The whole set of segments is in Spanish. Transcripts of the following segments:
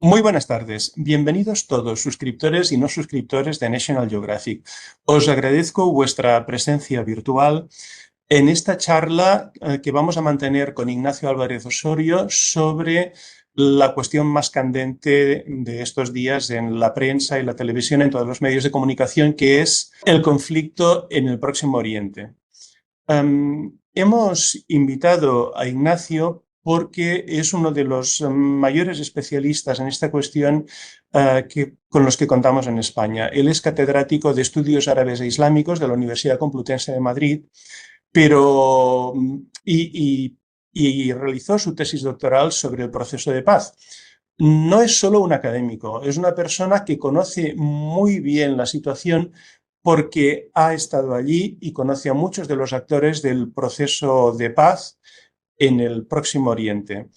Muy buenas tardes, bienvenidos todos, suscriptores y no suscriptores de National Geographic. Os agradezco vuestra presencia virtual en esta charla que vamos a mantener con Ignacio Álvarez Osorio sobre la cuestión más candente de estos días en la prensa y la televisión, en todos los medios de comunicación, que es el conflicto en el Próximo Oriente. Hemos invitado a Ignacio porque es uno de los mayores especialistas en esta cuestión con los que contamos en España. Él es catedrático de Estudios Árabes e Islámicos de la Universidad Complutense de Madrid, pero y realizó su tesis doctoral sobre el proceso de paz. No es solo un académico, es una persona que conoce muy bien la situación porque ha estado allí y conoce a muchos de los actores del proceso de paz en el Próximo Oriente.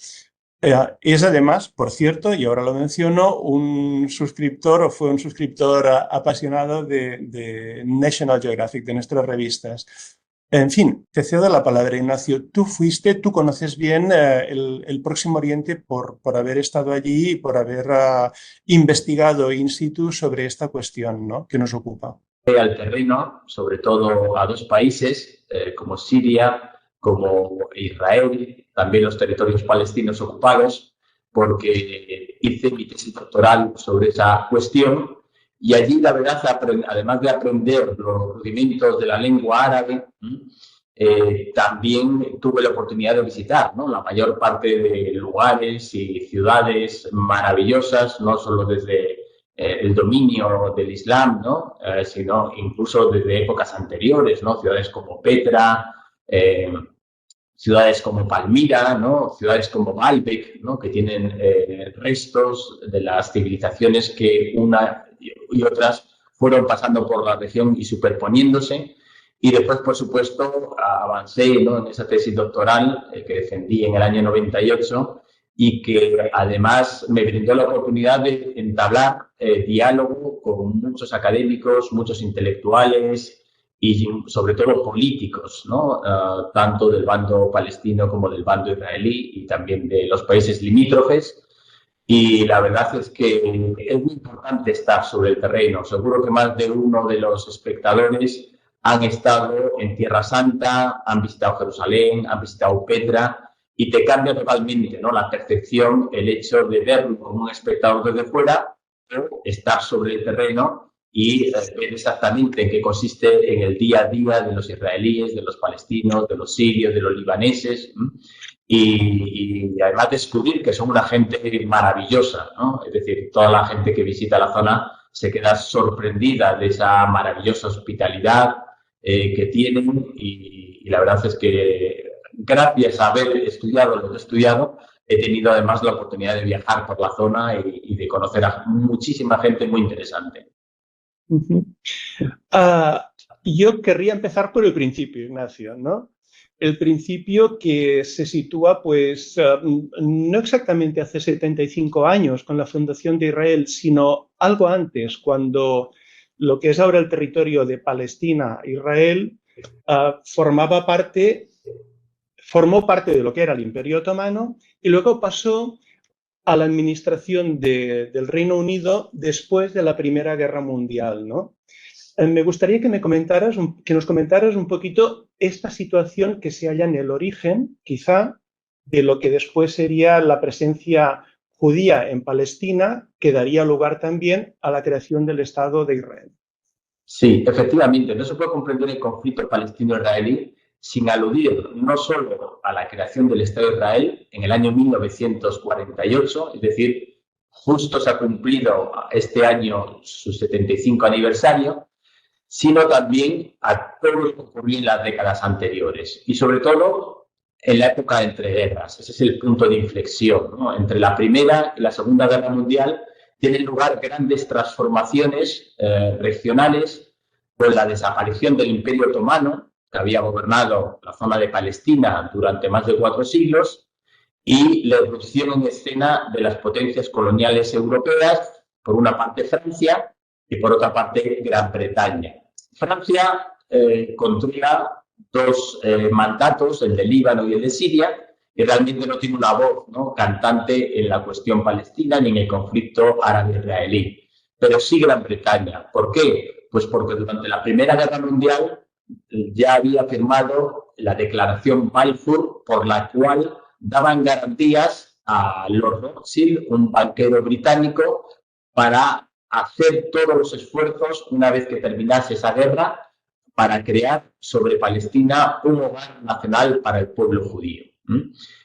Es además, por cierto, y ahora lo menciono, un suscriptor o fue un suscriptor apasionado de National Geographic, de nuestras revistas. En fin, te cedo la palabra, Ignacio. Tú conoces bien el Próximo Oriente por haber estado allí y por haber investigado in situ sobre esta cuestión, ¿no?, que nos ocupa. Al terreno, sobre todo a dos países como Siria, como Israel, también los territorios palestinos ocupados, porque hice mi tesis doctoral sobre esa cuestión y allí, la verdad, además de aprender los rudimentos de la lengua árabe, también tuve la oportunidad de visitar, ¿no?, la mayor parte de lugares y ciudades maravillosas, no solo desde el dominio del Islam, ¿no?, sino incluso desde épocas anteriores, ¿no?, ciudades como Petra, ciudades como Palmira, ¿no?, ciudades como Baalbek, ¿no?, que tienen restos de las civilizaciones que una y otras fueron pasando por la región y superponiéndose. Y después, por supuesto, avancé, ¿no?, en esa tesis doctoral que defendí en el año 98 y que además me brindó la oportunidad de entablar diálogo con muchos académicos, muchos intelectuales y sobre todo políticos, ¿no?, tanto del bando palestino como del bando israelí y también de los países limítrofes. Y la verdad es que es muy importante estar sobre el terreno. Seguro que más de uno de los espectadores han estado en Tierra Santa, han visitado Jerusalén, han visitado Petra, y te cambia totalmente, ¿no?, la percepción, el hecho de verlo como un espectador desde fuera, pero estar sobre el terreno y ver exactamente en qué consiste en el día a día de los israelíes, de los palestinos, de los sirios, de los libaneses, y además descubrir que son una gente maravillosa, ¿no? Es decir, toda la gente que visita la zona se queda sorprendida de esa maravillosa hospitalidad que tienen y la verdad es que gracias a haber estudiado lo que he estudiado, he tenido además la oportunidad de viajar por la zona y de conocer a muchísima gente muy interesante. Yo querría empezar por el principio, Ignacio, ¿no? El principio que se sitúa, pues, no exactamente hace 75 años con la fundación de Israel, sino algo antes, cuando lo que es ahora el territorio de Palestina, Israel, formó parte de lo que era el Imperio Otomano y luego pasó a la administración del Reino Unido después de la Primera Guerra Mundial, ¿no? Me gustaría que nos comentaras un poquito esta situación que se halla en el origen, quizá, de lo que después sería la presencia judía en Palestina, que daría lugar también a la creación del Estado de Israel. Sí, efectivamente, no se puede comprender el conflicto palestino-israelí sin aludir no solo a la creación del Estado de Israel en el año 1948, es decir, justo se ha cumplido este año su 75 aniversario, sino también a todo lo que ocurrió en las décadas anteriores y sobre todo en la época de entreguerras. Ese es el punto de inflexión, ¿no? Entre la Primera y la Segunda Guerra Mundial tienen lugar grandes transformaciones regionales, con la desaparición del Imperio Otomano, que había gobernado la zona de Palestina durante más de 4 siglos, y la irrupción en escena de las potencias coloniales europeas, por una parte Francia y por otra parte Gran Bretaña. Francia controla dos mandatos, el de Líbano y el de Siria, y realmente no tiene una voz, ¿no?, cantante en la cuestión palestina ni en el conflicto árabe-israelí. Pero sí Gran Bretaña. ¿Por qué? Pues porque durante la Primera Guerra Mundial ya había firmado la Declaración Balfour, por la cual daban garantías a Lord Rothschild, un banquero británico, para hacer todos los esfuerzos, una vez que terminase esa guerra, para crear sobre Palestina un hogar nacional para el pueblo judío.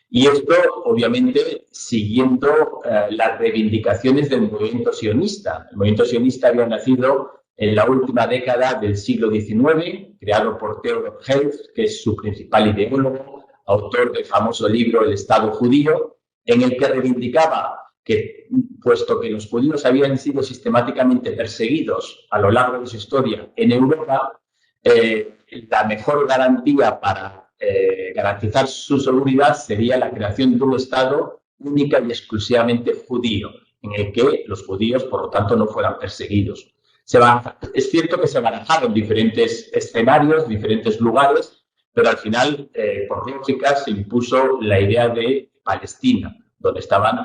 Y esto, obviamente, siguiendo las reivindicaciones del movimiento sionista. El movimiento sionista había nacido en la última década del siglo XIX, creado por Theodor Herzl, que es su principal ideólogo, autor del famoso libro El Estado Judío, en el que reivindicaba que, puesto que los judíos habían sido sistemáticamente perseguidos a lo largo de su historia en Europa, la mejor garantía para garantizar su seguridad sería la creación de un Estado única y exclusivamente judío, en el que los judíos, por lo tanto, no fueran perseguidos. Es cierto que se barajaron diferentes escenarios, diferentes lugares, pero al final, por lógica, se impuso la idea de Palestina, donde estaban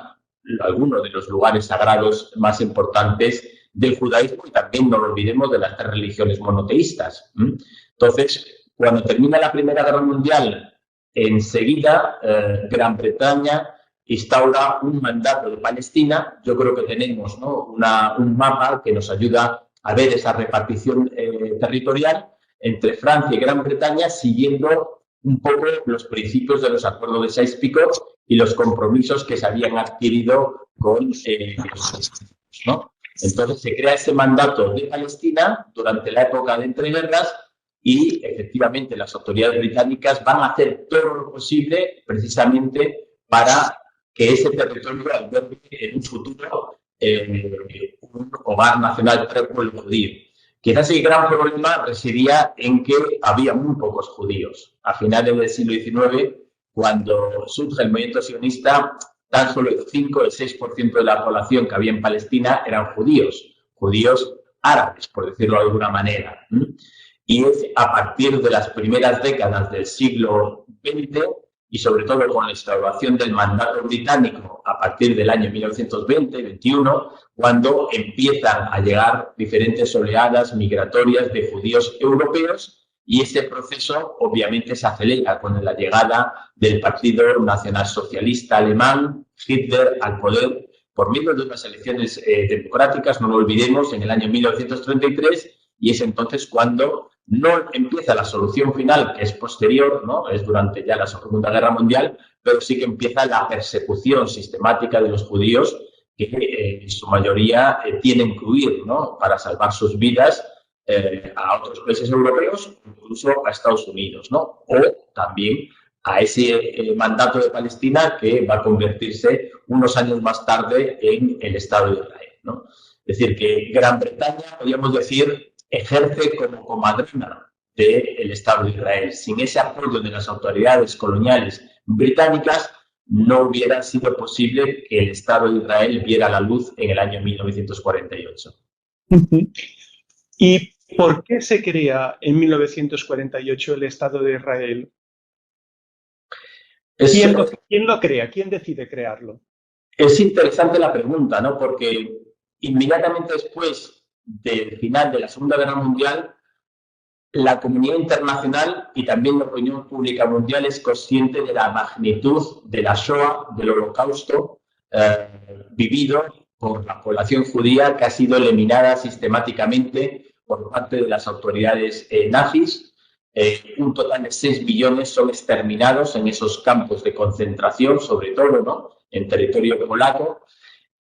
algunos de los lugares sagrados más importantes del judaísmo, y también no olvidemos de las 3 religiones monoteístas. Entonces, cuando termina la Primera Guerra Mundial, enseguida Gran Bretaña instaura un mandato de Palestina. Yo creo que tenemos, ¿no?, un mapa que nos ayuda a ver esa repartición territorial entre Francia y Gran Bretaña, siguiendo un poco los principios de los acuerdos de Sykes-Picot y los compromisos que se habían adquirido con ¿no? Entonces se crea ese mandato de Palestina durante la época de entreguerras, y efectivamente las autoridades británicas van a hacer todo lo posible precisamente para que ese territorio albergue en un futuro un hogar nacional para el pueblo judío. Quizás el gran problema residía en que había muy pocos judíos. A finales del siglo XIX, cuando surge el movimiento sionista, tan solo el 5 o el 6% de la población que había en Palestina eran judíos árabes, por decirlo de alguna manera. Y es a partir de las primeras décadas del siglo XX, y sobre todo con la instauración del mandato británico a partir del año 1920-21, cuando empiezan a llegar diferentes oleadas migratorias de judíos europeos, y ese proceso obviamente se acelera con la llegada del Partido Nacionalsocialista Alemán, Hitler, al poder por medio de unas elecciones democráticas, no lo olvidemos, en el año 1933, y es entonces cuando no empieza la solución final, que es posterior, ¿no?, es durante ya la Segunda Guerra Mundial, pero sí que empieza la persecución sistemática de los judíos, que en su mayoría tienen que huir, ¿no?, para salvar sus vidas a otros países europeos, incluso a Estados Unidos, ¿no?, o también a ese mandato de Palestina, que va a convertirse unos años más tarde en el Estado de Israel, ¿no? Es decir, que Gran Bretaña, podríamos decir, ejerce como comadrona del Estado de Israel. Sin ese apoyo de las autoridades coloniales británicas, no hubiera sido posible que el Estado de Israel viera la luz en el año 1948. ¿Y por qué se crea en 1948 el Estado de Israel? ¿Quién lo crea? ¿Quién decide crearlo? Es interesante la pregunta, ¿no? Porque inmediatamente después del final de la Segunda Guerra Mundial, la comunidad internacional y también la opinión pública mundial es consciente de la magnitud de la Shoah, del Holocausto vivido por la población judía, que ha sido eliminada sistemáticamente por parte de las autoridades nazis. Un total de 6 millones son exterminados en esos campos de concentración, sobre todo, ¿no?, en territorio polaco.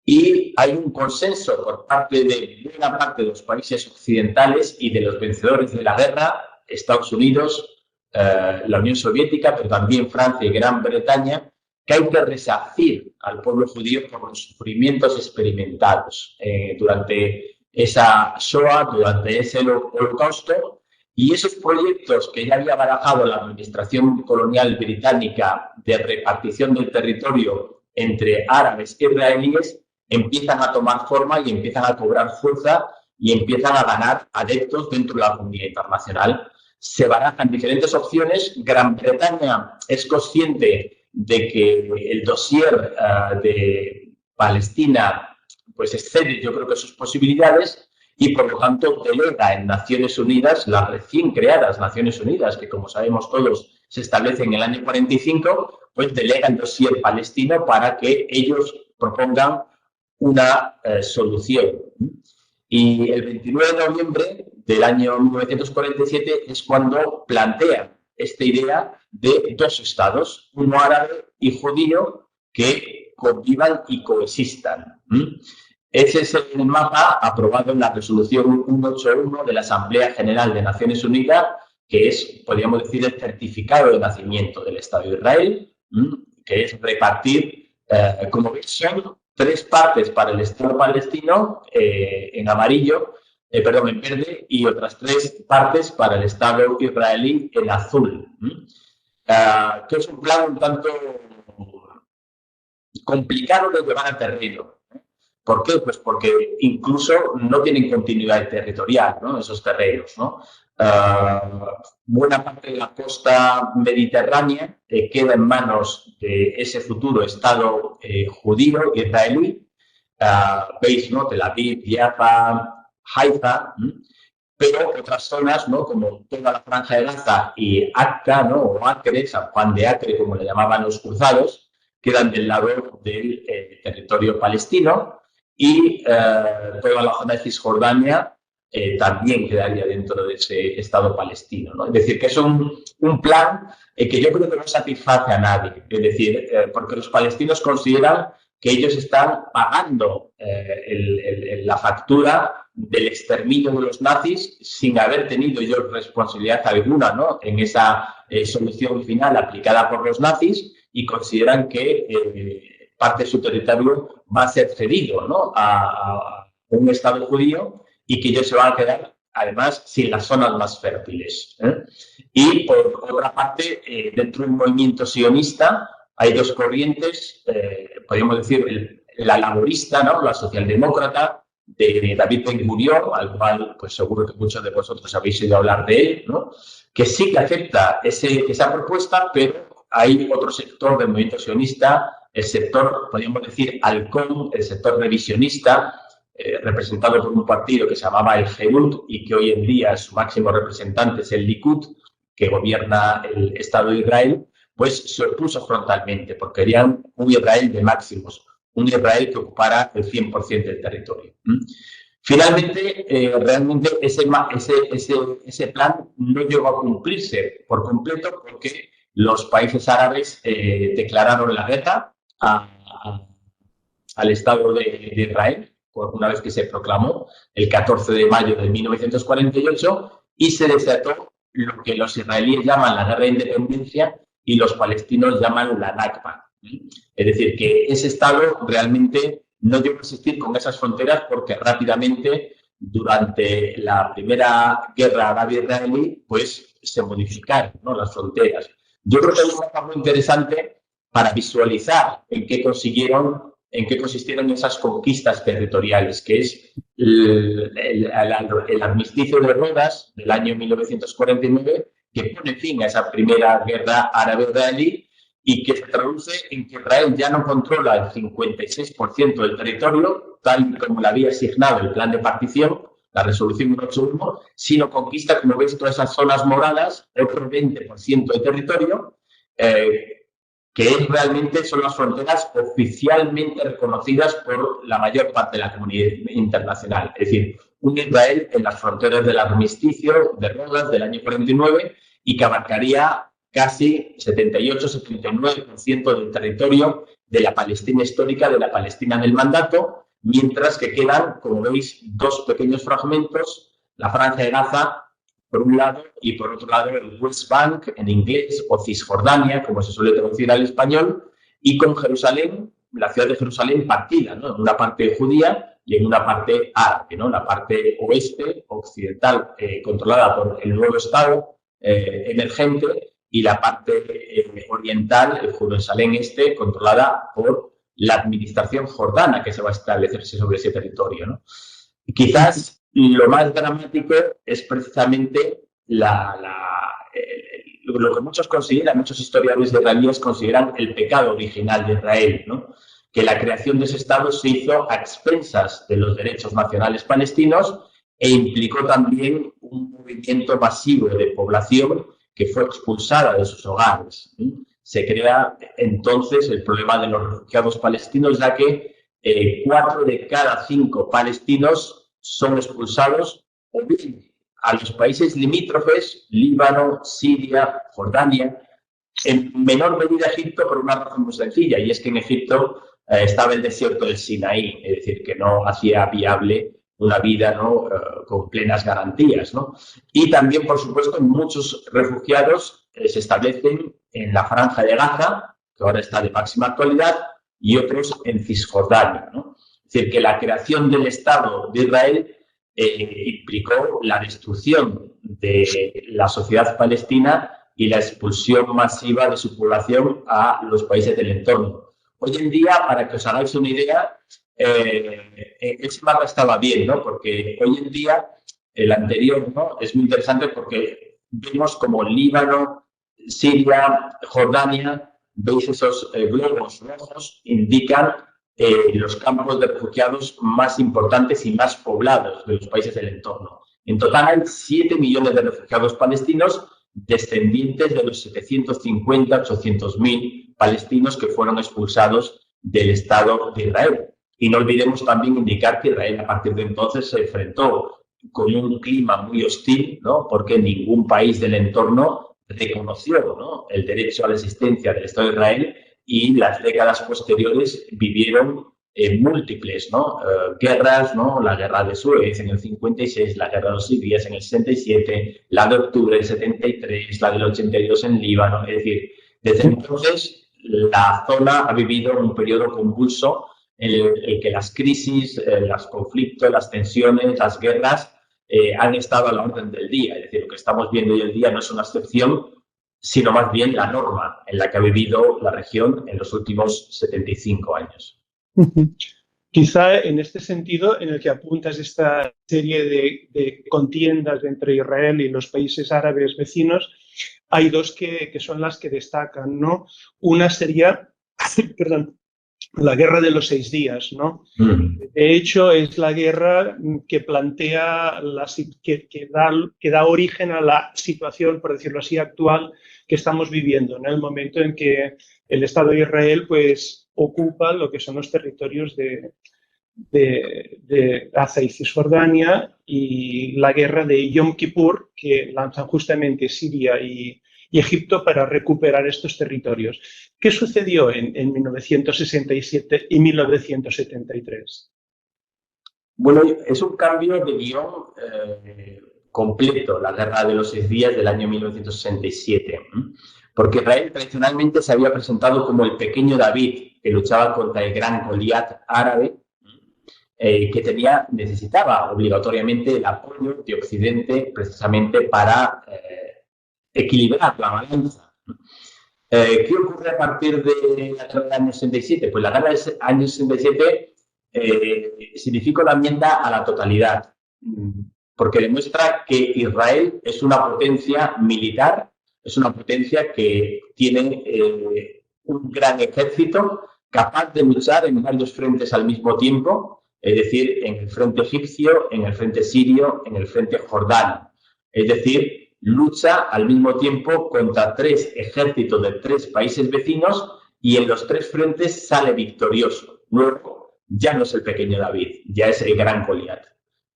Y hay un consenso por parte de buena parte de los países occidentales y de los vencedores de la guerra, Estados Unidos, la Unión Soviética, pero también Francia y Gran Bretaña, que hay que resarcir al pueblo judío por los sufrimientos experimentados durante esa Shoah, durante ese Holocausto. Y esos proyectos que ya había barajado la administración colonial británica de repartición del territorio entre árabes e israelíes empiezan a tomar forma y empiezan a cobrar fuerza y empiezan a ganar adeptos dentro de la comunidad internacional. Se barajan diferentes opciones. Gran Bretaña es consciente de que el dossier de Palestina pues excede, yo creo que sus posibilidades, y por lo tanto delega en Naciones Unidas, las recién creadas Naciones Unidas, que como sabemos todos se establecen en el año 45, pues delega el dossier palestino para que ellos propongan una solución. Y el 29 de noviembre del año 1947 es cuando plantean esta idea de dos estados, uno árabe y judío, que convivan y coexistan. Ese es el mapa aprobado en la resolución 181 de la Asamblea General de Naciones Unidas, que es, podríamos decir, el certificado de nacimiento del Estado de Israel, que es repartir, como veis, son 3 partes para el Estado palestino en amarillo, en verde, y otras 3 partes para el Estado israelí en azul. Que es un plan un tanto complicado de llevar a terreno. ¿Por qué? Pues porque incluso no tienen continuidad territorial, ¿no? Esos terrenos, ¿no? Buena parte de la costa mediterránea queda en manos de ese futuro Estado judío israelí. Veis, ¿no? Tel Aviv, Jaffa, Haifa, pero otras zonas, ¿no? Como toda la Franja de Gaza y Acre, ¿no? O Acre, San Juan de Acre, como le llamaban los cruzados, quedan del lado del territorio palestino. Y toda la zona de Cisjordania también quedaría dentro de ese Estado palestino, ¿no? Es decir, que es un plan que yo creo que no satisface a nadie. Es decir, porque los palestinos consideran que ellos están pagando la factura del exterminio de los nazis sin haber tenido ellos responsabilidad alguna, ¿no? En esa solución final aplicada por los nazis, y consideran que parte de su territorio va a ser cedido, ¿no? a un Estado judío, y que ellos se van a quedar, además, sin las zonas más fértiles. Y, por otra parte, dentro del movimiento sionista hay 2 corrientes, podríamos decir, la laborista, ¿no? La socialdemócrata, de David Ben-Gurión, al cual pues seguro que muchos de vosotros habéis oído hablar de él, ¿no? Que sí que acepta esa propuesta, pero hay otro sector del movimiento sionista, el sector, podríamos decir, halcón, el sector revisionista, representado por un partido que se llamaba el Herut y que hoy en día su máximo representante es el Likud, que gobierna el Estado de Israel, pues se opuso frontalmente porque querían un Israel de máximos, un Israel que ocupara el 100% del territorio. Finalmente, realmente ese plan no llegó a cumplirse por completo porque los países árabes declararon la guerra al Estado de Israel, una vez que se proclamó el 14 de mayo de 1948, y se desató lo que los israelíes llaman la guerra de independencia y los palestinos llaman la Nakba. Es decir, que ese Estado realmente no llegó a existir con esas fronteras porque rápidamente, durante la primera guerra árabe-israelí, pues se modificaron, ¿no? Las fronteras. Yo creo que hay un mapa muy interesante para visualizar en qué consistieron esas conquistas territoriales, que es el armisticio de Rodas del año 1949, que pone fin a esa primera guerra árabe-israelí y que se traduce en que Israel ya no controla el 56% del territorio, tal como le había asignado el plan de partición, la resolución 181, sino conquista, como veis, todas esas zonas moradas, otro 20% de territorio, que realmente son las fronteras oficialmente reconocidas por la mayor parte de la comunidad internacional. Es decir, un Israel en las fronteras del armisticio de Rodas del año 49 y que abarcaría casi 78-79% del territorio de la Palestina histórica, de la Palestina del mandato, mientras que quedan, como veis, 2 pequeños fragmentos, la Franja de Gaza, por un lado, y por otro lado el West Bank, en inglés, o Cisjordania, como se suele traducir al español, y con Jerusalén, la ciudad de Jerusalén partida, ¿no? En una parte judía y en una parte árabe, ¿no? La parte oeste, occidental, controlada por el nuevo Estado emergente, y la parte oriental, el Jerusalén este, controlada por la administración jordana que se va a establecerse sobre ese territorio, ¿no? Y quizás lo más dramático es precisamente lo que muchos consideran, muchos historiadores israelíes consideran el pecado original de Israel, ¿no? Que la creación de ese Estado se hizo a expensas de los derechos nacionales palestinos e implicó también un movimiento masivo de población que fue expulsada de sus hogares. Se crea entonces el problema de los refugiados palestinos, ya que 4 de cada 5 palestinos son expulsados o bien a los países limítrofes, Líbano, Siria, Jordania, en menor medida Egipto, por una razón muy sencilla, y es que en Egipto estaba el desierto del Sinaí, es decir, que no hacía viable una vida, ¿no?, con plenas garantías, ¿no? Y también, por supuesto, muchos refugiados se establecen en la Franja de Gaza, que ahora está de máxima actualidad, y otros en Cisjordania, ¿no? Es decir, que la creación del Estado de Israel implicó la destrucción de la sociedad palestina y la expulsión masiva de su población a los países del entorno. Hoy en día, para que os hagáis una idea, ese mapa estaba bien, ¿no? Porque hoy en día, el anterior, ¿no?, es muy interesante porque vemos como Líbano, Siria, Jordania, veis esos globos rojos, indican los campos de refugiados más importantes y más poblados de los países del entorno. En total hay 7 millones de refugiados palestinos, descendientes de los 750, 800.000 palestinos que fueron expulsados del Estado de Israel. Y no olvidemos también indicar que Israel a partir de entonces se enfrentó con un clima muy hostil, ¿no?, porque ningún país del entorno reconoció, ¿no?, el derecho a la existencia del Estado de Israel, y las décadas posteriores vivieron múltiples, ¿no?, guerras, ¿no?, la guerra de Suez en el 56, la guerra de los 6 días en el 67, la de octubre del 73, la del 82 en Líbano. Es decir, desde entonces la zona ha vivido un periodo convulso en el que las crisis, los conflictos, las tensiones, las guerras han estado a la orden del día. Es decir, lo que estamos viendo hoy en día no es una excepción, sino más bien la norma en la que ha vivido la región en los últimos 75 años. Quizá en este sentido, en el que apuntas esta serie de contiendas entre Israel y los países árabes vecinos, hay dos que son las que destacan, ¿no? Una sería, perdón, la guerra de los 6 días, ¿no? De hecho, es la guerra que plantea, que da origen a la situación, por decirlo así, actual que estamos viviendo, en el momento en que el Estado de Israel, pues, ocupa lo que son los territorios de Gaza y Cisjordania, y la guerra de Yom Kippur, que lanzan justamente Siria y Egipto para recuperar estos territorios. ¿Qué sucedió en 1967 y 1973? Bueno, es un cambio de guión completo, la guerra de los 6 días del año 1967, porque Israel tradicionalmente se había presentado como el pequeño David que luchaba contra el gran Goliat árabe, que necesitaba obligatoriamente el apoyo de Occidente precisamente para equilibrar la balanza. ¿Qué ocurre a partir de la guerra del año 67? Pues la guerra del año 67 significó la enmienda a la totalidad, porque demuestra que Israel es una potencia militar, es una potencia que tiene un gran ejército capaz de luchar en varios frentes al mismo tiempo, es decir, en el frente egipcio, en el frente sirio, en el frente jordano. Es decir, lucha al mismo tiempo contra 3 ejércitos de 3 países vecinos y en los 3 frentes sale victorioso. Luego, ya no es el pequeño David, ya es el gran Goliat.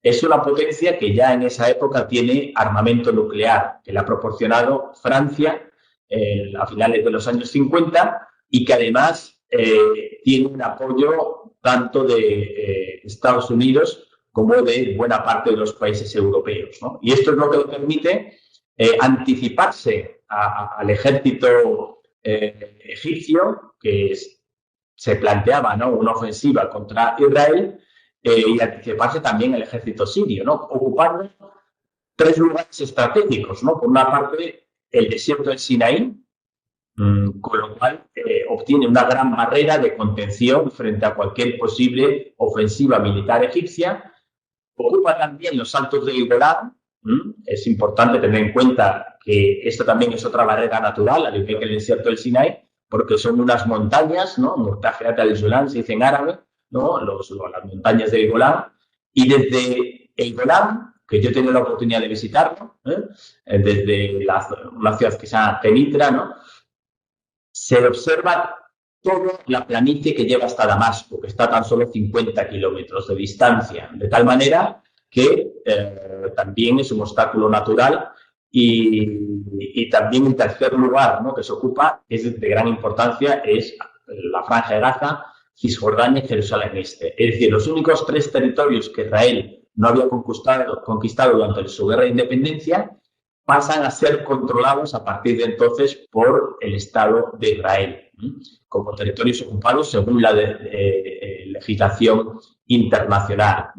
Es una potencia que ya en esa época tiene armamento nuclear, que le ha proporcionado Francia a finales de los años 50 y que además tiene un apoyo tanto de Estados Unidos como de buena parte de los países europeos, ¿no? Y esto es lo que le permite anticiparse al ejército egipcio, que se planteaba, ¿no?, una ofensiva contra Israel, y anticiparse también al ejército sirio, ¿no?, ocupando 3 lugares estratégicos, ¿no? Por una parte, el desierto del Sinaí, con lo cual obtiene una gran barrera de contención frente a cualquier posible ofensiva militar egipcia. Ocupa también los altos del Golán, Es importante tener en cuenta que esto también es otra barrera natural, al igual que el desierto del Sinaí, porque son unas montañas, ¿no? Murtajerat al-Golán se dice en árabe, ¿no? Las montañas del Golán, y desde el Golán, que yo he tenido la oportunidad de visitarlo, desde una ciudad que se llama Kenitra, ¿no? Se observa toda la planicie que lleva hasta Damasco, que está a tan solo 50 kilómetros de distancia, de tal manera que también es un obstáculo natural. Y también en tercer lugar, ¿no?, que se ocupa, es de gran importancia, es la Franja de Gaza, Cisjordania y Jerusalén Este. Es decir, los únicos 3 territorios que Israel no había conquistado durante su guerra de independencia pasan a ser controlados a partir de entonces por el Estado de Israel, como territorios ocupados según la legislación internacional.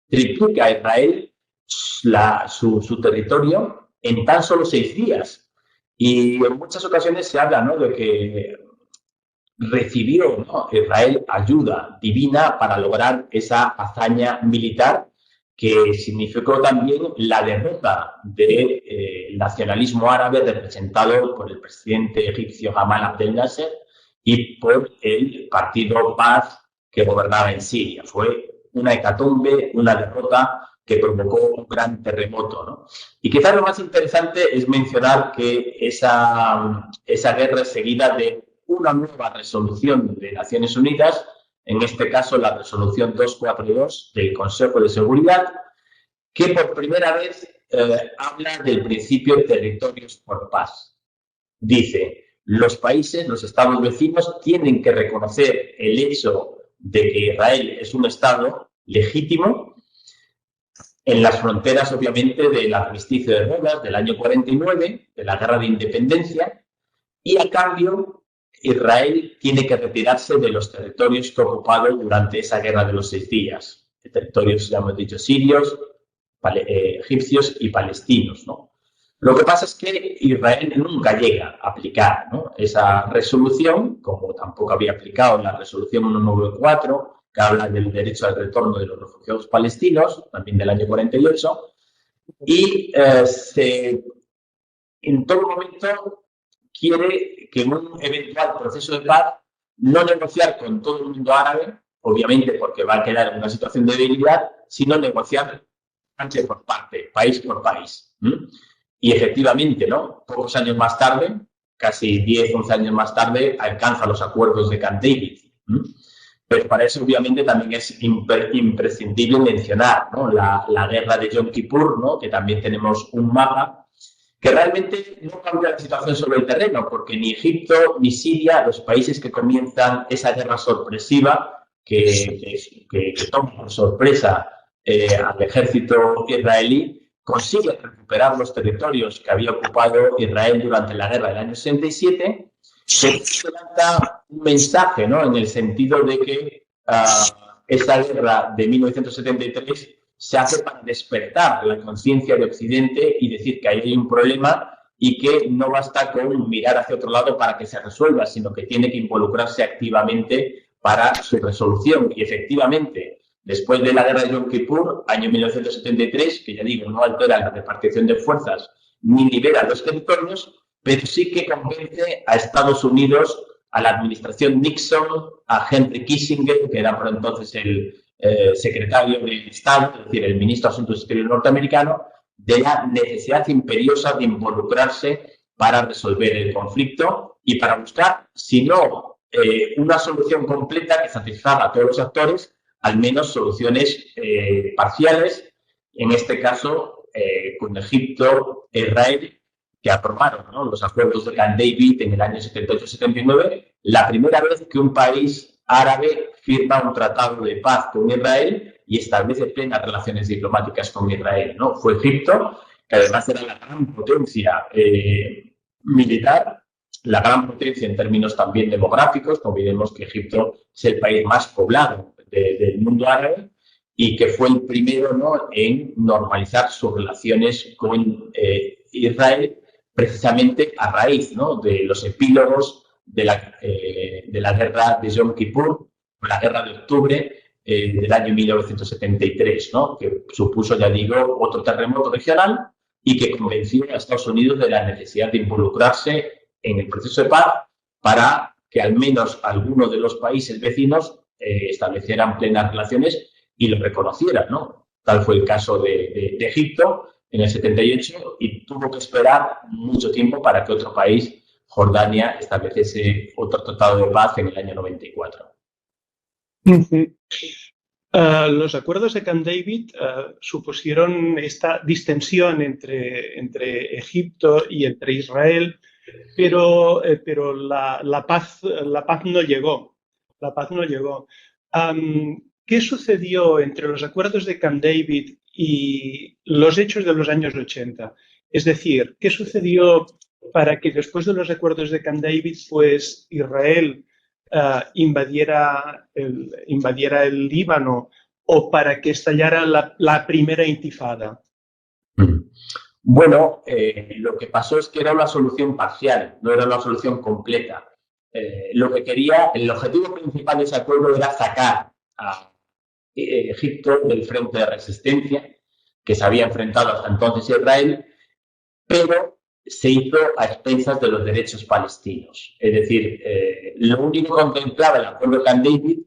Triplica a Israel su territorio en tan solo 6 días. Y en muchas ocasiones se habla, ¿no?, de que recibió, ¿no?, Israel ayuda divina para lograr esa hazaña militar que significó también la derrota del nacionalismo árabe representado por el presidente egipcio Gamal Abdel Nasser y por el partido Baath que gobernaba en Siria. Fue una hecatombe, una derrota que provocó un gran terremoto, ¿no? Y quizás lo más interesante es mencionar que esa guerra es seguida de una nueva resolución de Naciones Unidas, en este caso la resolución 242 del Consejo de Seguridad, que por primera vez habla del principio de territorios por paz. Dice, los países, los estados vecinos, tienen que reconocer el hecho de que Israel es un estado legítimo en las fronteras, obviamente, del armisticio de Rodas del año 49, de la Guerra de Independencia, y a cambio Israel tiene que retirarse de los territorios que ha ocupado durante esa Guerra de los 6 días. De territorios, ya hemos dicho, sirios, egipcios y palestinos, ¿no? Lo que pasa es que Israel nunca llega a aplicar, ¿no?, esa resolución, como tampoco había aplicado la resolución 194, que habla del derecho al retorno de los refugiados palestinos, también del año 48, y en todo momento quiere que en un eventual proceso de paz no negociar con todo el mundo árabe, obviamente porque va a quedar en una situación de debilidad, sino negociar parte por parte, país por país. Y efectivamente, ¿no?, pocos años más tarde, casi 10, 11 años más tarde, alcanza los acuerdos de Camp David. Pero para eso, obviamente, también es imprescindible mencionar, ¿no?, la guerra de Yom Kippur, ¿no?, que también tenemos un mapa que realmente no cambia la situación sobre el terreno, porque ni Egipto ni Siria, los países que comienzan esa guerra sorpresiva, que toma por sorpresa al ejército israelí, consigue recuperar los territorios que había ocupado Israel durante la guerra del año 67, se lanza un mensaje, ¿no?, en el sentido de que esa guerra de 1973 se hace para despertar la conciencia de Occidente y decir que ahí hay un problema y que no basta con mirar hacia otro lado para que se resuelva, sino que tiene que involucrarse activamente para su resolución. Y efectivamente, después de la guerra de Yom Kippur, año 1973, que ya digo, no altera la repartición de fuerzas ni libera los territorios, pero sí que convence a Estados Unidos, a la administración Nixon, a Henry Kissinger, que era por entonces el secretario de Estado, es decir, el ministro de Asuntos Exteriores norteamericano, de la necesidad imperiosa de involucrarse para resolver el conflicto y para buscar, si no una solución completa que satisfaga a todos los actores, al menos soluciones parciales, en este caso con Egipto e Israel, que aprobaron, ¿no?, los acuerdos de Camp David en el año 78-79, la primera vez que un país árabe firma un tratado de paz con Israel y establece plenas relaciones diplomáticas con Israel, ¿no? Fue Egipto, que además era la gran potencia militar, la gran potencia en términos también demográficos. No olvidemos que Egipto es el país más poblado del mundo árabe y que fue el primero, ¿no?, en normalizar sus relaciones con Israel, precisamente a raíz, ¿no?, de los epílogos de la guerra de Yom Kippur, la guerra de octubre del año 1973, ¿no?, que supuso, ya digo, otro terremoto regional y que convenció a Estados Unidos de la necesidad de involucrarse en el proceso de paz para que al menos algunos de los países vecinos establecieran plenas relaciones y lo reconocieran, ¿no? Tal fue el caso de Egipto en el 78 y tuvo que esperar mucho tiempo para que otro país, Jordania, estableciese otro tratado de paz en el año 94. Los acuerdos de Camp David supusieron esta distensión entre Egipto y entre Israel, pero la paz no llegó. La paz no llegó. ¿Qué sucedió entre los acuerdos de Camp David y los hechos de los años 80? Es decir, ¿qué sucedió para que después de los acuerdos de Camp David, pues Israel invadiera el Líbano o para que estallara la primera intifada? Bueno, lo que pasó es que era una solución parcial, no era una solución completa. El objetivo principal de ese acuerdo era sacar a Egipto del frente de resistencia que se había enfrentado hasta entonces a Israel, pero se hizo a expensas de los derechos palestinos. Es decir, lo único que contemplaba el acuerdo de Camp David,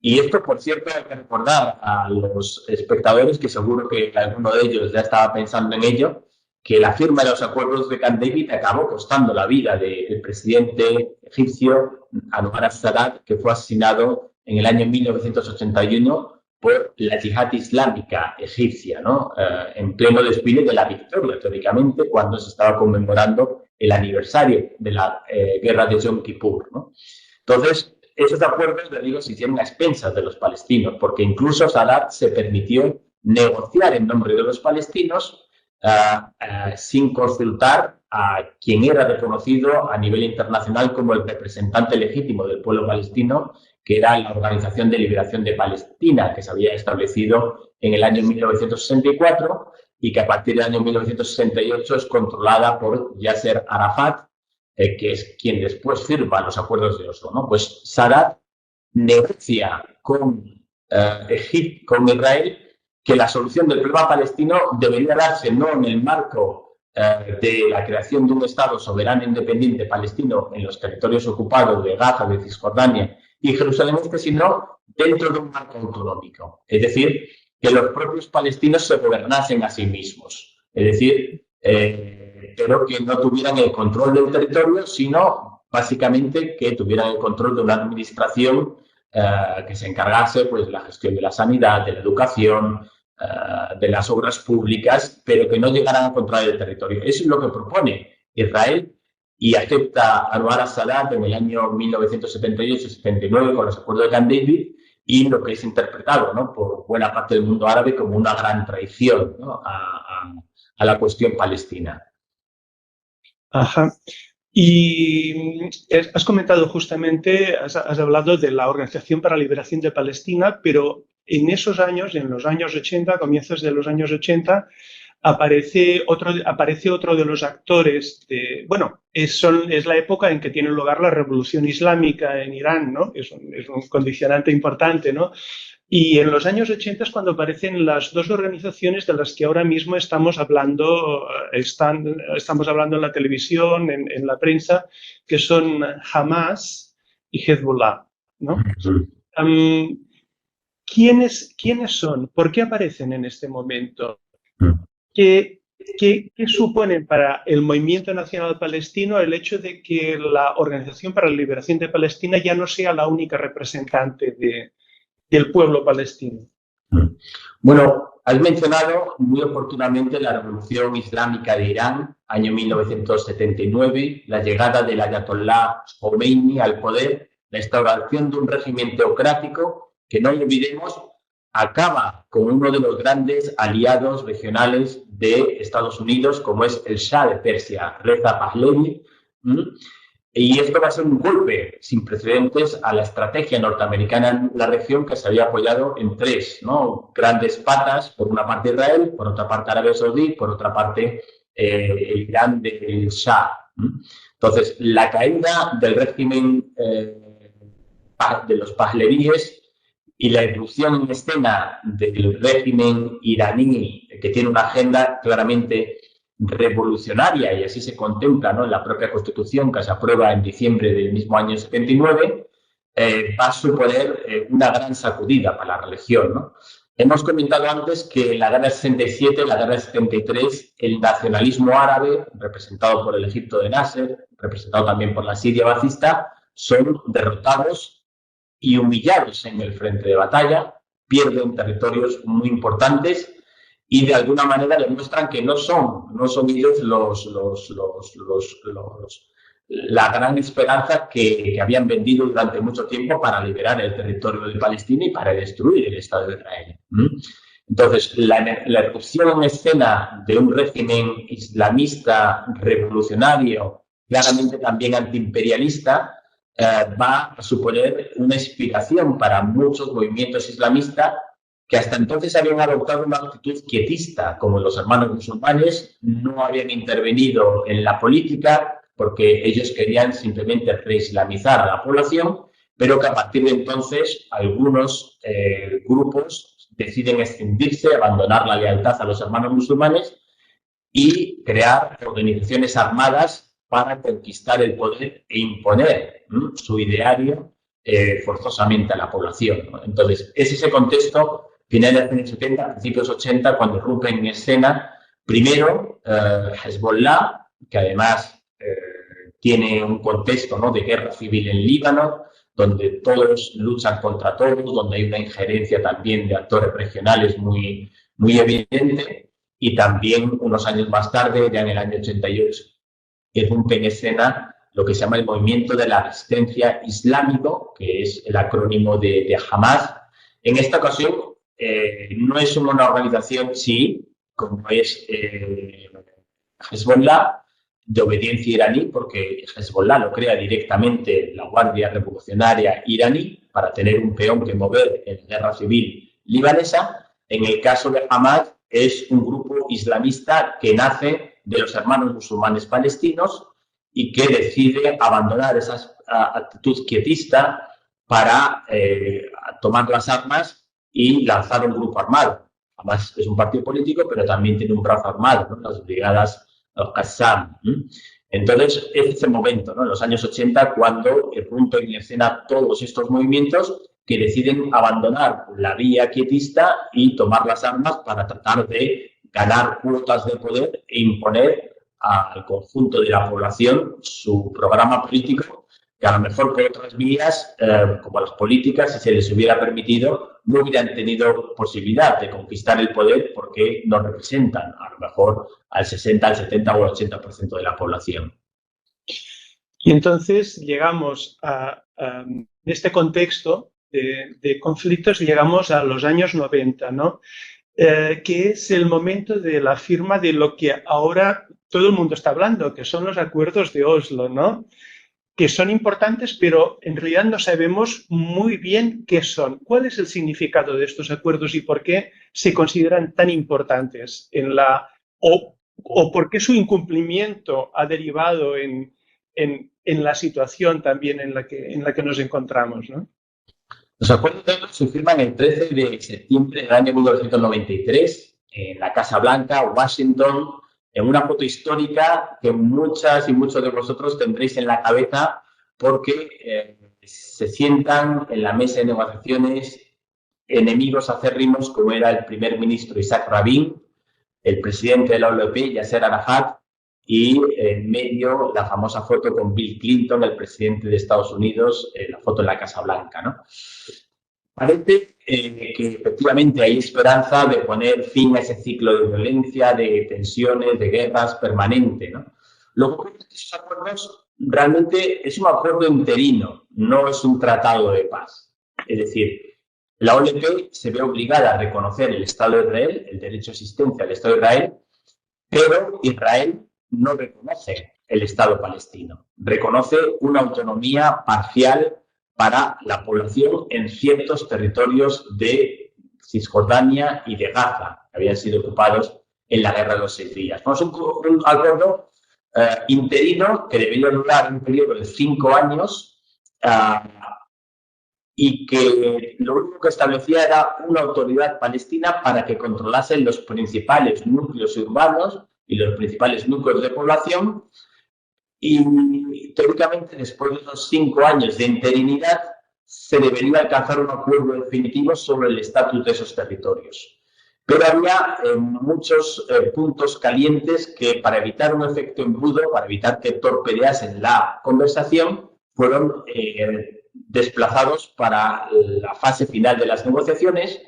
y esto, por cierto, hay que recordar a los espectadores, que seguro que alguno de ellos ya estaba pensando en ello, que la firma de los acuerdos de Camp David acabó costando la vida del presidente egipcio Anwar al-Sadat, que fue asesinado en el año 1981 por la yihad islámica egipcia, ¿no? En pleno desfile de la victoria, teóricamente, cuando se estaba conmemorando el aniversario de la guerra de Yom Kippur, ¿no? Entonces, esos acuerdos, le digo, se hicieron a expensas de los palestinos, porque incluso Sadat se permitió negociar en nombre de los palestinos sin consultar a quien era reconocido a nivel internacional como el representante legítimo del pueblo palestino, que era la Organización de Liberación de Palestina, que se había establecido en el año 1964 y que a partir del año 1968 es controlada por Yasser Arafat, que es quien después firma los acuerdos de Oslo, ¿no? Pues Sadat negocia con Israel que la solución del problema palestino debería darse no en el marco de la creación de un Estado soberano independiente palestino en los territorios ocupados de Gaza, de Cisjordania y Jerusalén Este, sino dentro de un marco autonómico. Es decir, que los propios palestinos se gobernasen a sí mismos. Es decir, pero que no tuvieran el control del territorio, sino básicamente que tuvieran el control de una administración que se encargase pues, de la gestión de la sanidad, de la educación, de las obras públicas, pero que no llegaran a controlar el territorio. Eso es lo que propone Israel y acepta Anwar al-Sadat en el año 1978-79 con los acuerdos de Camp David, y lo que es interpretado, ¿no?, por buena parte del mundo árabe como una gran traición, ¿no?, a la cuestión palestina. Ajá. Y has comentado justamente, has hablado de la Organización para la Liberación de Palestina, pero en esos años, en los años 80, comienzos de los años 80, aparece otro de los actores es la época en que tiene lugar la Revolución Islámica en Irán, ¿no? Es un condicionante importante, ¿no? Y en los años 80 es cuando aparecen las dos organizaciones de las que ahora mismo estamos hablando en la televisión, en la prensa, que son Hamas y Hezbollah, ¿no? ¿Quiénes son? ¿Por qué aparecen en este momento? ¿Qué suponen para el movimiento nacional palestino el hecho de que la Organización para la Liberación de Palestina ya no sea la única representante del pueblo palestino? Bueno, has mencionado muy oportunamente la Revolución Islámica de Irán, año 1979, la llegada del Ayatollah Khomeini al poder, la instauración de un régimen teocrático que, no olvidemos, acaba con uno de los grandes aliados regionales de Estados Unidos, como es el Shah de Persia, Reza Pahlavi. Y esto va a ser un golpe sin precedentes a la estrategia norteamericana en la región, que se había apoyado en tres, ¿no?, grandes patas: por una parte Israel, por otra parte Arabia Saudí, por otra parte el Irán del Shah. Entonces, la caída del régimen de los pahlavíes y la irrupción en escena del régimen iraní, que tiene una agenda claramente revolucionaria, y así se contempla, ¿no?, en la propia Constitución que se aprueba en diciembre del mismo año 79, va a suponer una gran sacudida para la religión, ¿no? Hemos comentado antes que en la guerra del 67, en la guerra del 73, el nacionalismo árabe, representado por el Egipto de Nasser, representado también por la Siria bacista, son derrotados y humillados en el frente de batalla, pierden territorios muy importantes y de alguna manera demuestran que no son ellos la gran esperanza que habían vendido durante mucho tiempo para liberar el territorio de Palestina y para destruir el Estado de Israel. Entonces, la erupción en escena de un régimen islamista revolucionario, claramente también antiimperialista, va a suponer una inspiración para muchos movimientos islamistas que hasta entonces habían adoptado una actitud quietista, como los hermanos musulmanes, no habían intervenido en la política porque ellos querían simplemente reislamizar a la población, pero que a partir de entonces algunos grupos deciden escindirse, abandonar la lealtad a los hermanos musulmanes y crear organizaciones armadas para conquistar el poder e imponer su ideario forzosamente a la población, ¿no? Entonces, es ese contexto, finales de los años 70, principios 80, cuando irrumpen en escena, primero, Hezbollah, que además tiene un contexto, ¿no?, de guerra civil en Líbano, donde todos luchan contra todos, donde hay una injerencia también de actores regionales muy, muy evidente, y también unos años más tarde, ya en el año 88, irrumpe en escena lo que se llama el Movimiento de la Resistencia Islámico, que es el acrónimo de Hamas. En esta ocasión no es una organización chií, como es Hezbollah, de obediencia iraní, porque Hezbollah lo crea directamente la Guardia Revolucionaria iraní para tener un peón que mover en la guerra civil libanesa. En el caso de Hamas, es un grupo islamista que nace de los hermanos musulmanes palestinos y que decide abandonar esa actitud quietista para tomar las armas y lanzar un grupo armado. Hamas es un partido político, pero también tiene un brazo armado, ¿no?, las brigadas Qassam. Entonces, es ese momento, ¿no?, en los años 80, cuando irrumpen en escena todos estos movimientos que deciden abandonar la vía quietista y tomar las armas para tratar de ganar cuotas de poder e imponer al conjunto de la población su programa político, que a lo mejor por otras vías, como las políticas, si se les hubiera permitido, no hubieran tenido posibilidad de conquistar el poder porque no representan a lo mejor al 60, al 70 o al 80% de la población. Y entonces llegamos en este contexto de conflictos, llegamos a los años 90, ¿no? Que es el momento de la firma de lo que ahora todo el mundo está hablando, que son los acuerdos de Oslo, ¿no?, que son importantes, pero en realidad no sabemos muy bien qué son. ¿Cuál es el significado de estos acuerdos y por qué se consideran tan importantes o por qué su incumplimiento ha derivado en la situación también en la que nos encontramos, ¿no? Los acuerdos de Oslo se firman el 13 de septiembre del año 1993 en la Casa Blanca, Washington, en una foto histórica que muchas y muchos de vosotros tendréis en la cabeza porque se sientan en la mesa de negociaciones enemigos acérrimos como era el primer ministro Isaac Rabin, el presidente de la OLP, Yasser Arafat, y en medio la famosa foto con Bill Clinton, el presidente de Estados Unidos, la foto en la Casa Blanca, ¿no? Parece que efectivamente hay esperanza de poner fin a ese ciclo de violencia, de tensiones, de guerras permanente, ¿no? Lo que ocurre es que esos acuerdos realmente es un acuerdo interino, no es un tratado de paz. Es decir, la OLP se ve obligada a reconocer el Estado de Israel, el derecho a existencia del Estado de Israel, pero Israel no reconoce el Estado palestino, reconoce una autonomía parcial para la población en ciertos territorios de Cisjordania y de Gaza, que habían sido ocupados en la Guerra de los 6 días. Es un acuerdo interino que debería durar un periodo de 5 años y que lo único que establecía era una autoridad palestina para que controlasen los principales núcleos urbanos y los principales núcleos de población. Y teóricamente, después de esos 5 años de interinidad, se debería alcanzar un acuerdo definitivo sobre el estatus de esos territorios. Pero había muchos puntos calientes que, para evitar un efecto embudo, para evitar que torpedeasen la conversación, fueron desplazados para la fase final de las negociaciones,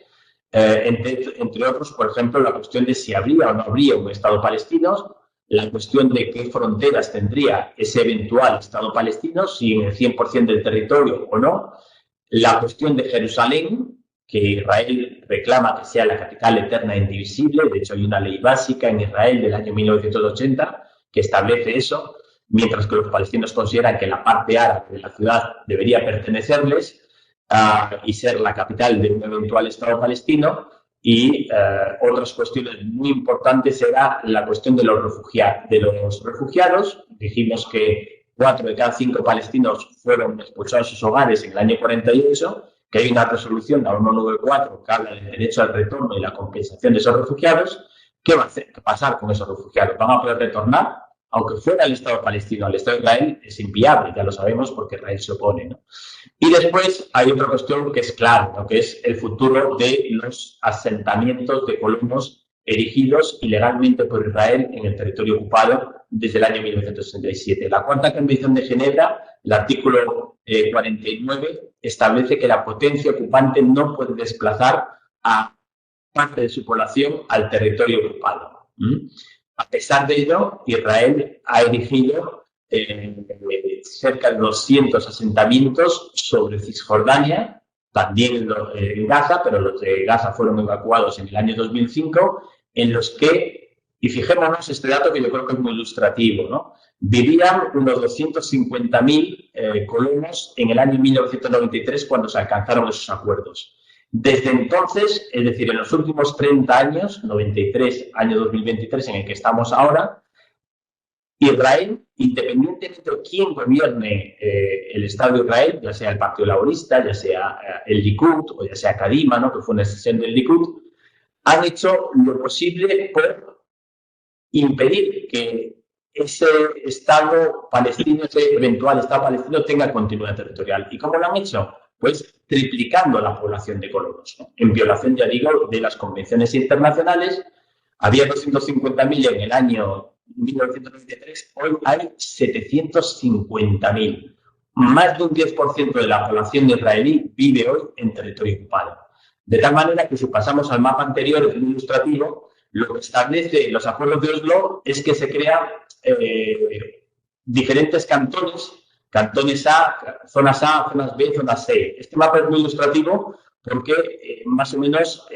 entre otros, por ejemplo, la cuestión de si habría o no habría un Estado palestino, la cuestión de qué fronteras tendría ese eventual Estado palestino, si en el 100% del territorio o no, la cuestión de Jerusalén, que Israel reclama que sea la capital eterna e indivisible. De hecho, hay una ley básica en Israel del año 1980 que establece eso, mientras que los palestinos consideran que la parte árabe de la ciudad debería pertenecerles y ser la capital de un eventual Estado palestino. Y otras cuestiones muy importantes era la cuestión de los refugiados. Dijimos que 4 de cada 5 palestinos fueron expulsados de sus hogares en el año 48, que hay una resolución, la 194, que habla del derecho al retorno y la compensación de esos refugiados. ¿Qué va a pasar con esos refugiados? ¿Van a poder retornar? Aunque fuera el Estado palestino, al Estado de Israel es inviable, ya lo sabemos porque Israel se opone, ¿no? Y después hay otra cuestión que es clave, ¿no? Que es el futuro de los asentamientos de colonos erigidos ilegalmente por Israel en el territorio ocupado desde el año 1967. La Cuarta Convención de Ginebra, el artículo 49, establece que la potencia ocupante no puede desplazar a parte de su población al territorio ocupado. A pesar de ello, Israel ha erigido cerca de 200 asentamientos sobre Cisjordania, también en Gaza, pero los de Gaza fueron evacuados en el año 2005, en los que, y fijémonos este dato que yo creo que es muy ilustrativo, ¿no? Vivían unos 250.000 colonos en el año 1993 cuando se alcanzaron esos acuerdos. Desde entonces, es decir, en los últimos 30 años, 93, año 2023 en el que estamos ahora, Israel, independientemente de quién gobierne el Estado de Israel, ya sea el Partido Laborista, ya sea el Likud o ya sea Kadima, ¿no? Que fue una excepción del Likud, han hecho lo posible por impedir que ese Estado palestino, ese eventual Estado palestino, tenga continuidad territorial. ¿Y cómo lo han hecho? Pues triplicando la población de colonos, ¿no? En violación, ya digo, de las convenciones internacionales. Había 250.000 en el año 1993, hoy hay 750.000. Más de un 10% de la población israelí vive hoy en territorio ocupado. De tal manera que, si pasamos al mapa anterior, es muy ilustrativo, lo que establece los acuerdos de Oslo es que se crean diferentes cantones A, zonas B, zonas C. Este mapa es muy ilustrativo porque más o menos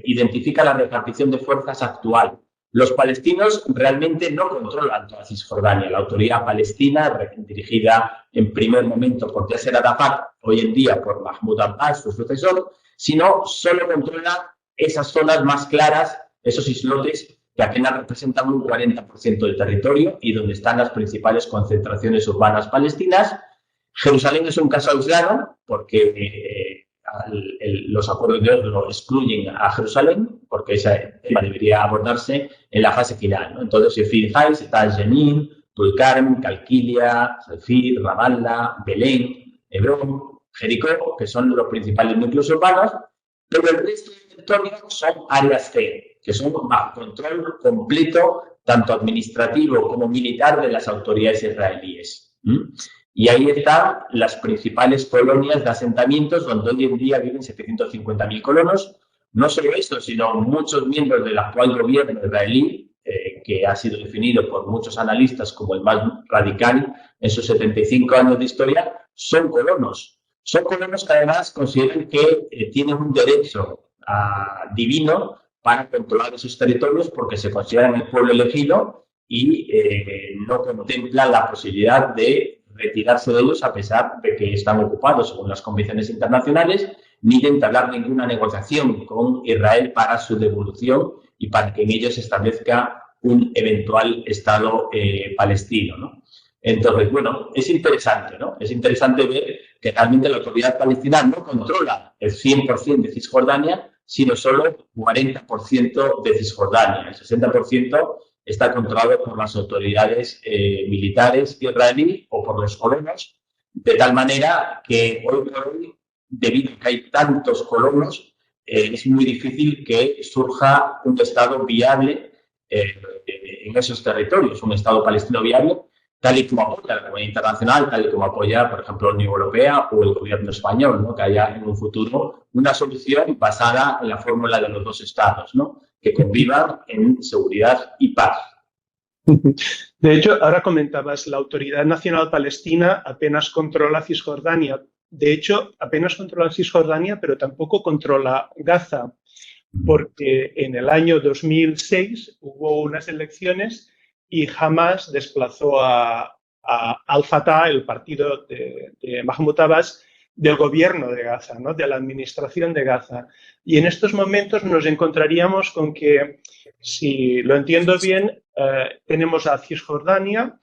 identifica la repartición de fuerzas actual. Los palestinos realmente no controlan toda Cisjordania. La autoridad palestina, dirigida en primer momento por Yasser Arafat, hoy en día por Mahmoud Abbas, su sucesor, sino solo controla esas zonas más claras, esos islotes que apenas representan un 40% del territorio y donde están las principales concentraciones urbanas palestinas. Jerusalén es un caso aislado porque los acuerdos de Oslo excluyen a Jerusalén, porque ese tema debería abordarse en la fase final, ¿no? Entonces, Sheffield Heights, está Jenin, Tulkarm, Calquilia, Salfir, Ramallah, Belén, Hebrón, Jericó, que son los principales núcleos urbanos, pero el resto del territorio son áreas C, que son bajo control completo, tanto administrativo como militar, de las autoridades israelíes. Y ahí están las principales colonias de asentamientos, donde hoy en día viven 750.000 colonos. No solo esto, sino muchos miembros del actual gobierno israelí, que ha sido definido por muchos analistas como el más radical en sus 75 años de historia, son colonos. Son colonos que además consideran que tienen un derecho divino para controlar esos territorios, porque se consideran el pueblo elegido y no contemplan la posibilidad de retirarse de ellos a pesar de que están ocupados según las convenciones internacionales, ni de entablar ninguna negociación con Israel para su devolución y para que en ellos se establezca un eventual Estado palestino, ¿no? Entonces, bueno, es interesante, ¿no? Es interesante ver que realmente la autoridad palestina no controla el 100% de Cisjordania, sino solo 40% de Cisjordania. El 60% está controlado por las autoridades militares israelíes o por los colonos, de tal manera que hoy por hoy, debido a que hay tantos colonos, es muy difícil que surja un Estado viable en esos territorios, un Estado palestino viable, tal y como apoya la comunidad internacional, tal y como apoya, por ejemplo, la Unión Europea o el gobierno español, ¿no? Que haya en un futuro una solución basada en la fórmula de los dos Estados, ¿no? Que convivan en seguridad y paz. De hecho, ahora comentabas, la Autoridad Nacional Palestina apenas controla Cisjordania. De hecho, apenas controla Cisjordania, pero tampoco controla Gaza, porque en el año 2006 hubo unas elecciones y Hamas desplazó a Al-Fatah, el partido de Mahmoud Abbas, del gobierno de Gaza, ¿no? De la administración de Gaza. Y en estos momentos nos encontraríamos con que, si lo entiendo bien, tenemos a Cisjordania,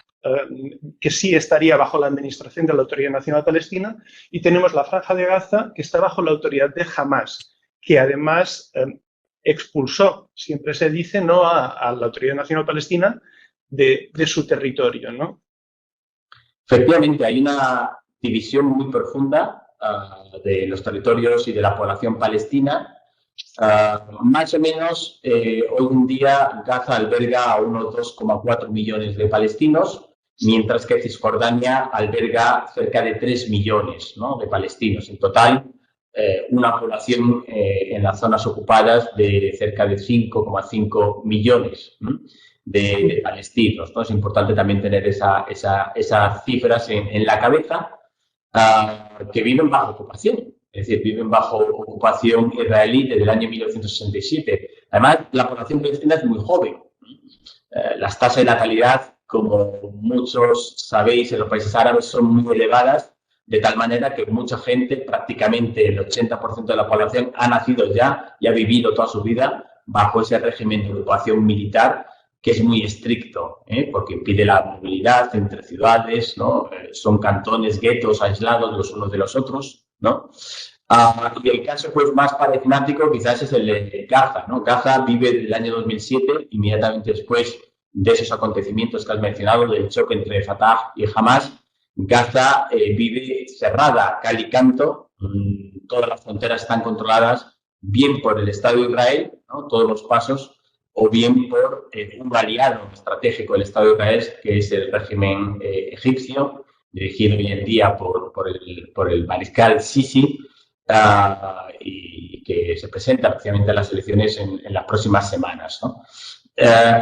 que sí estaría bajo la administración de la Autoridad Nacional Palestina, y tenemos la Franja de Gaza, que está bajo la autoridad de Hamas, que además expulsó, siempre se dice, ¿no?, a la Autoridad Nacional Palestina de su territorio, ¿no? Efectivamente, hay una división muy profunda de los territorios y de la población palestina. Más o menos, hoy en día Gaza alberga a unos 2,4 millones de palestinos, mientras que Cisjordania alberga cerca de 3 millones, ¿no?, de palestinos. En total, una población en las zonas ocupadas de cerca de 5,5 millones de palestinos, ¿no? Es importante también tener esas cifras en la cabeza, que viven bajo ocupación. Es decir, viven bajo ocupación israelí desde el año 1967. Además, la población palestina es muy joven. Las tasas de natalidad, como muchos sabéis, en los países árabes son muy elevadas, de tal manera que mucha gente, prácticamente el 80% de la población, ha nacido ya y ha vivido toda su vida bajo ese régimen de ocupación militar, que es muy estricto, porque impide la movilidad entre ciudades, ¿no? Son cantones, guetos aislados los unos de los otros, ¿no? Y el caso pues, más paradigmático quizás es el de Gaza, ¿no? Gaza vive desde el año 2007, inmediatamente después de esos acontecimientos que has mencionado, del choque entre Fatah y Hamas. Gaza vive cerrada, cal y canto. Todas las fronteras están controladas bien por el Estado de Israel, ¿no? Todos los pasos, o bien por un aliado estratégico del Estado de Israel, que es el régimen egipcio, dirigido hoy en día por el mariscal Sisi, y que se presenta precisamente a las elecciones en las próximas semanas, ¿no?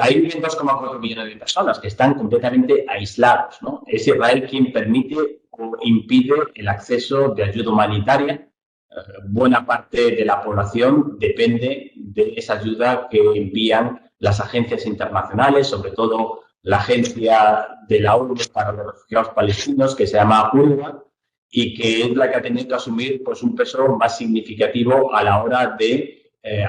Ahí viven 2,4 millones de personas que están completamente aislados, ¿no? Es Israel quien permite o impide el acceso de ayuda humanitaria. Buena parte de la población depende de esa ayuda que envían las agencias internacionales, sobre todo la agencia de la ONU para los refugiados palestinos, que se llama UNRWA, y que es la que ha tenido que asumir pues, un peso más significativo a la hora de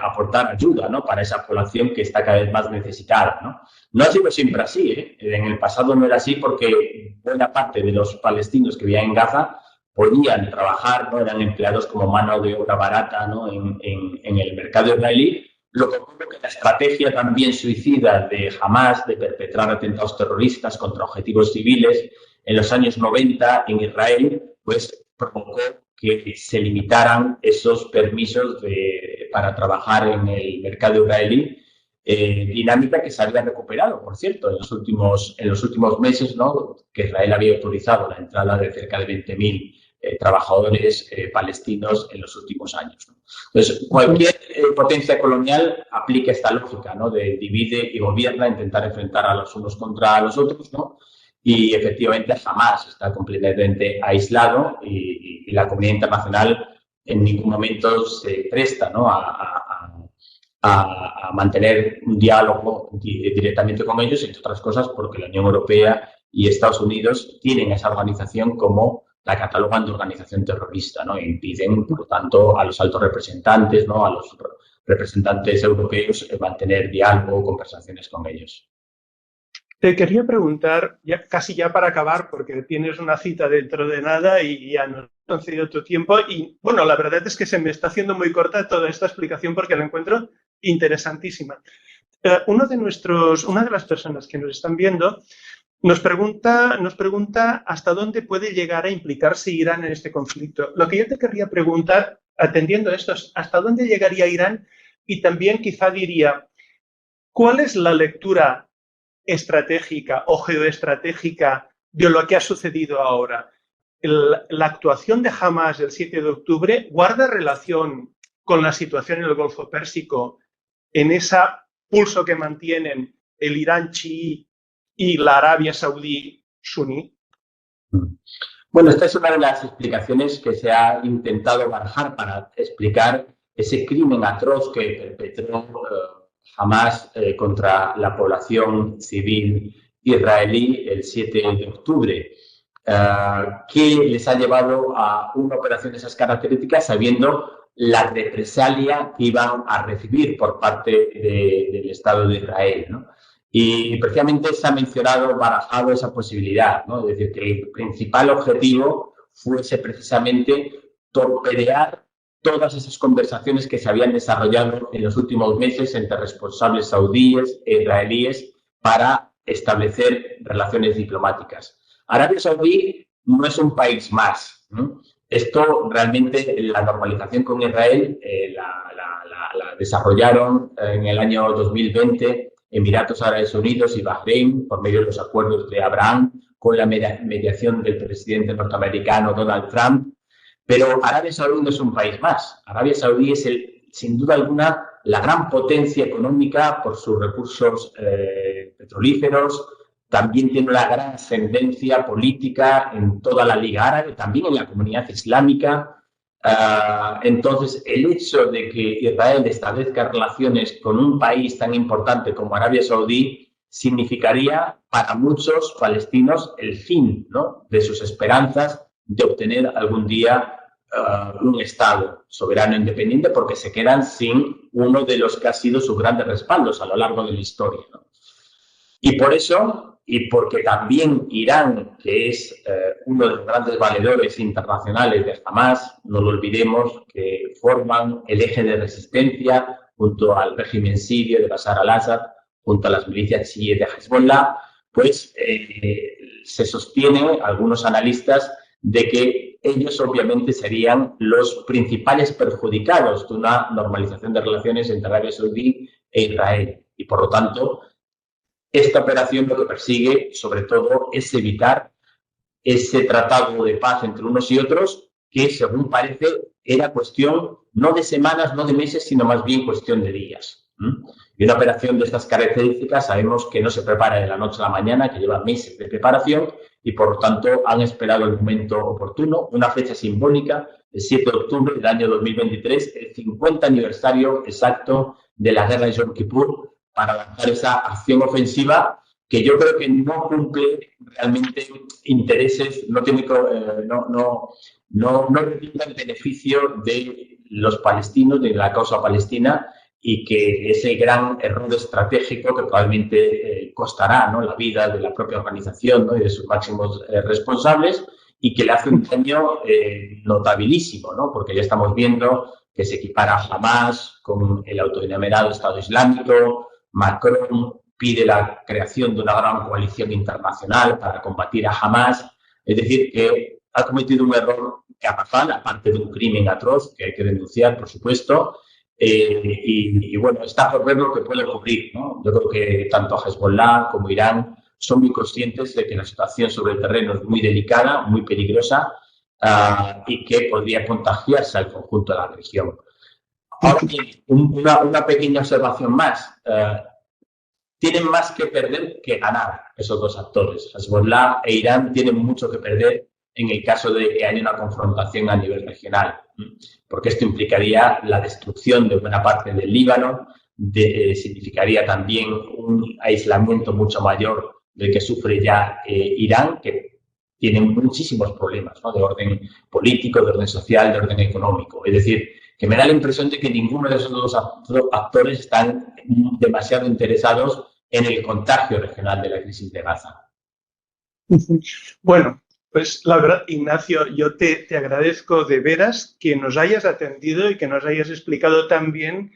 aportar ayuda, ¿no?, para esa población que está cada vez más necesitada, ¿no? No ha sido siempre así, ¿eh? En el pasado no era así porque buena parte de los palestinos que vivían en Gaza podían trabajar, ¿no?, eran empleados como mano de obra barata, ¿no?, en el mercado israelí. Lo que ocurre es que la estrategia también suicida de Hamas de perpetrar atentados terroristas contra objetivos civiles en los años 90 en Israel, pues provocó que se limitaran esos permisos para trabajar en el mercado israelí, dinámica que se había recuperado, por cierto, en los últimos meses, ¿no?, que Israel había autorizado la entrada de cerca de 20.000 trabajadores palestinos en los últimos años, ¿no? Entonces, cualquier potencia colonial aplica esta lógica, ¿no?, de divide y gobierna, intentar enfrentar a los unos contra los otros, ¿no? Y efectivamente Hamas está completamente aislado y la comunidad internacional en ningún momento se presta, ¿no?, a mantener un diálogo directamente con ellos, entre otras cosas porque la Unión Europea y Estados Unidos tienen esa organización como la catalogan de organización terrorista, ¿no? E impiden, por lo tanto, a los altos representantes, ¿no?, a los representantes europeos mantener diálogo o conversaciones con ellos. Te quería preguntar, casi ya para acabar, porque tienes una cita dentro de nada y ya nos has concedido tu tiempo. Y bueno, la verdad es que se me está haciendo muy corta toda esta explicación porque la encuentro interesantísima. una de las personas que nos están viendo nos pregunta hasta dónde puede llegar a implicarse Irán en este conflicto. Lo que yo te querría preguntar, atendiendo a esto, es hasta dónde llegaría Irán y también quizá diría, ¿cuál es la lectura estratégica o geoestratégica de lo que ha sucedido ahora? La actuación de Hamás el 7 de octubre guarda relación con la situación en el Golfo Pérsico, en ese pulso que mantienen el Irán chií y la Arabia Saudí suní. Bueno, esta es una de las explicaciones que se ha intentado barajar para explicar ese crimen atroz que perpetró Hamás contra la población civil israelí el 7 de octubre, que les ha llevado a una operación de esas características sabiendo la represalia que iban a recibir por parte del Estado de Israel, ¿no? Y precisamente se ha mencionado, barajado esa posibilidad, ¿no? Es decir, que el principal objetivo fuese precisamente torpedear todas esas conversaciones que se habían desarrollado en los últimos meses entre responsables saudíes e israelíes para establecer relaciones diplomáticas. Arabia Saudí no es un país más, ¿no? Esto realmente, la normalización con Israel la desarrollaron en el año 2020 Emiratos Árabes Unidos y Bahrein por medio de los acuerdos de Abraham con la mediación del presidente norteamericano Donald Trump. Pero Arabia Saudí no es un país más. Arabia Saudí es, sin duda alguna, la gran potencia económica por sus recursos petrolíferos. También tiene una gran ascendencia política en toda la Liga Árabe, también en la comunidad islámica. Entonces, el hecho de que Israel establezca relaciones con un país tan importante como Arabia Saudí significaría para muchos palestinos el fin, ¿no?, de sus esperanzas de obtener algún día un Estado soberano e independiente, porque se quedan sin uno de los que ha sido sus grandes respaldos a lo largo de la historia, ¿no? Y por eso, y porque también Irán, que es uno de los grandes valedores internacionales de Hamás, no lo olvidemos, que forman el eje de resistencia junto al régimen sirio de Bashar al-Assad, junto a las milicias chiíes de Hezbollah, pues se sostiene, algunos analistas, de que ellos obviamente serían los principales perjudicados de una normalización de relaciones entre Arabia Saudí e Israel. Y por lo tanto, esta operación lo que persigue, sobre todo, es evitar ese tratado de paz entre unos y otros, que, según parece, era cuestión no de semanas, no de meses, sino más bien cuestión de días. Y una operación de estas características sabemos que no se prepara de la noche a la mañana, que lleva meses de preparación y, por lo tanto, han esperado el momento oportuno, una fecha simbólica, el 7 de octubre del año 2023, el 50 aniversario exacto de la guerra de Yom Kippur, para lanzar esa acción ofensiva que yo creo que no cumple realmente intereses, no representa el beneficio de los palestinos, de la causa palestina, y que ese gran error estratégico que probablemente costará, ¿no?, la vida de la propia organización, ¿no?, y de sus máximos responsables, y que le hace un daño notabilísimo, ¿no?, porque ya estamos viendo que se equipara a Hamás con el autodenominado Estado Islámico. Macron pide la creación de una gran coalición internacional para combatir a Hamás. Es decir, que ha cometido un error garrafal, aparte de un crimen atroz que hay que denunciar, por supuesto. Y bueno, está por ver lo que puede ocurrir, ¿no? Yo creo que tanto Hezbollah como Irán son muy conscientes de que la situación sobre el terreno es muy delicada, muy peligrosa, y que podría contagiarse al conjunto de la región. Ahora bien, una pequeña observación más. Tienen más que perder que ganar esos dos actores. Hezbollah e Irán tienen mucho que perder en el caso de que haya una confrontación a nivel regional, porque esto implicaría la destrucción de buena parte del Líbano, significaría también un aislamiento mucho mayor del que sufre ya Irán, que tiene muchísimos problemas, ¿no?, de orden político, de orden social, de orden económico. Es decir, que me da la impresión de que ninguno de esos dos actores están demasiado interesados en el contagio regional de la crisis de Gaza. Bueno, pues la verdad, Ignacio, yo te agradezco de veras que nos hayas atendido y que nos hayas explicado tan bien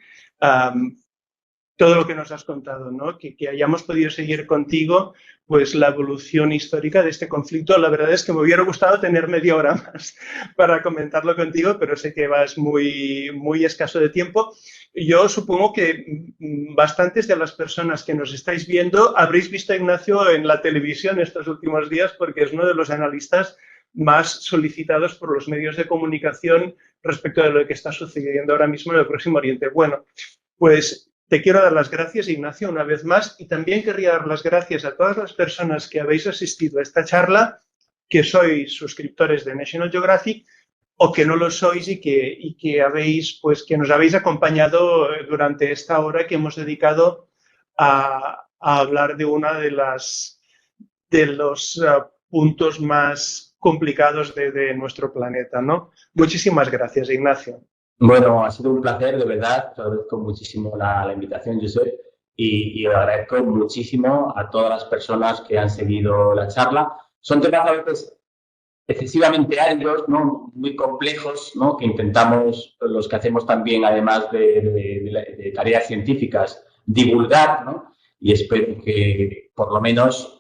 todo lo que nos has contado, ¿no? Que hayamos podido seguir contigo pues la evolución histórica de este conflicto. La verdad es que me hubiera gustado tener media hora más para comentarlo contigo, pero sé que vas muy escaso de tiempo. Yo supongo que bastantes de las personas que nos estáis viendo habréis visto a Ignacio en la televisión estos últimos días, porque es uno de los analistas más solicitados por los medios de comunicación respecto de lo que está sucediendo ahora mismo en el Próximo Oriente. Bueno, pues te quiero dar las gracias, Ignacio, una vez más, y también querría dar las gracias a todas las personas que habéis asistido a esta charla, que sois suscriptores de National Geographic o que no lo sois y que habéis, pues, que nos habéis acompañado durante esta hora que hemos dedicado a hablar de una de los puntos más complicados de nuestro planeta, ¿no? Muchísimas gracias, Ignacio. Bueno, ha sido un placer, de verdad. Te agradezco muchísimo la invitación, Josep, y agradezco muchísimo a todas las personas que han seguido la charla. Son temas a veces excesivamente áridos, ¿no? Muy complejos, ¿no? Que intentamos, los que hacemos también, además de tareas científicas, divulgar, ¿no? Y espero que por lo menos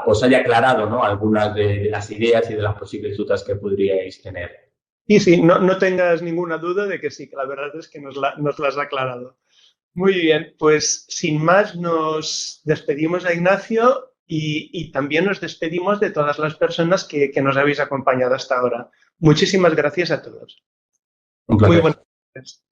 os haya aclarado, ¿no? Algunas de las ideas y de las posibles dudas que podríais tener. Y sí, no tengas ninguna duda de que sí, que la verdad es que nos las ha aclarado. Muy bien, pues sin más nos despedimos a Ignacio y también nos despedimos de todas las personas que nos habéis acompañado hasta ahora. Muchísimas gracias a todos. Un placer. Muy buenas noches.